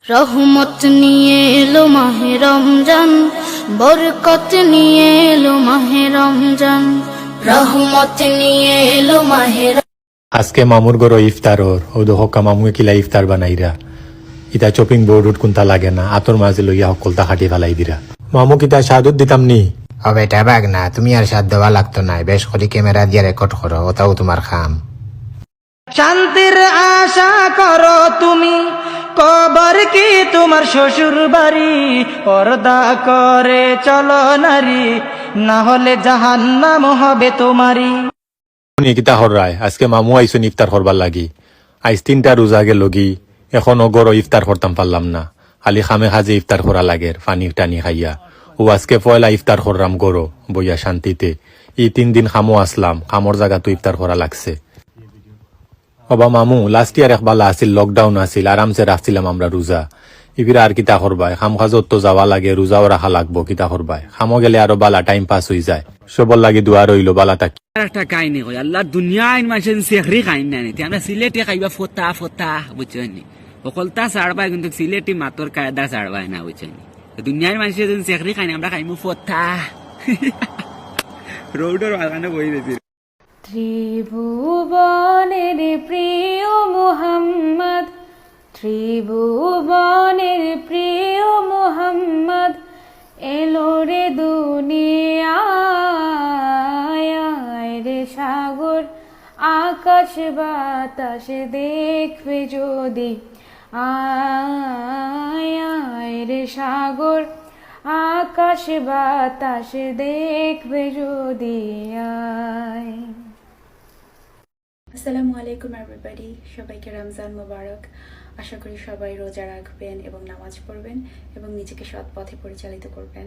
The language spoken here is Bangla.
রহমত নিয়ে এলো মাহে রমজান, বরকত নিয়ে এলো মাহে রমজান, রহমত নিয়ে এলো মাহে। আজকে মামুর গড় ইফতারর ও হকা মামুকে কিলা ইফতার বানাইরা ইতা চপিং বোর্ড উঠ কুন্তা লাগে না আতর মাঝে লইয়া হকলতা খাটি ফেলাই দিরা। মামু কিতা সাদুত দিতাম নি। ও বেটা বাগ না, তুমি আর সাথ দেওয়া লাগতো না, বেশ করে ক্যামেরা দিয়ে রেকর্ড করো, ওটাও তোমার খাম। শান্তির আশা করো তুমি, কবর কি তোমার শ্বশুর বাড়ি, পর্দা করে চলো নারী, না হলে জাহান্নাম হবে তোমারই। কিতা হরায় আজকে মামু আইসুন ইফতার করবার লাগি। আইস 3টা রোজা গেল লগি, এখনো গড় ইফতার করতাম পারলাম না। খালি খামে খাজে ইফতার করা লাগে পানি টানি খাইয়া। ও আজকে পয়লা ইফতার করলাম গড় বইয়া শান্তিতে। 3 দিন খামো আসলাম, খামর জায়গা তো ইফতার করা লাগছে। অবা মামু লাস্ট ইয়ার একবালা আছিল, লকডাউন আছিল, আরামসে রাখছিলাম আমরা রোজা। ইবিরা আর কিতা করবাই, খাম খাজত তো যাওয়া লাগে, রোজাও রাখা লাগবো, কিতা করবাই। খামো গেলে আরো বালা টাইম পাস হয়ে যায়। সবর লাগে দোয়া রইল বালা থাকি। একটা কাহিনী কই, আল্লাহ দুনিয়ায় মানুষের সেখরি খাইন না নিতে, আমরা সিলেটে খাইবা ফোতা ফোতা, বুঝছেন নি? সকলতা ছাড়বাই, কিন্তু সিলেটি মাতর কায়দা ছাড়বাই না, বুঝছেন নি? দুনিয়ার মানুষের সেখরি খাইনি, আমরা খাইমু ফোতা। রোডের বাগানে বই দিয়েছি। ত্রিভুবনের প্রিয় মুহাম্মদ, ত্রিভুবনের প্রিয় মুহাম্মদ, এলো রে দুনিয়ায় রে সাগর আকাশ বাতাস দেখবে যদি, আয় রে সাগর আকাশ বাতাস দেখবে যদি আয়। আসসালামু আলাইকুম এভরিবডি, সবাইকে রমজান মোবারক। আশা করি সবাই রোজা রাখবেন এবং নামাজ পড়বেন এবং নিজেকে সৎ পথে পরিচালিত করবেন।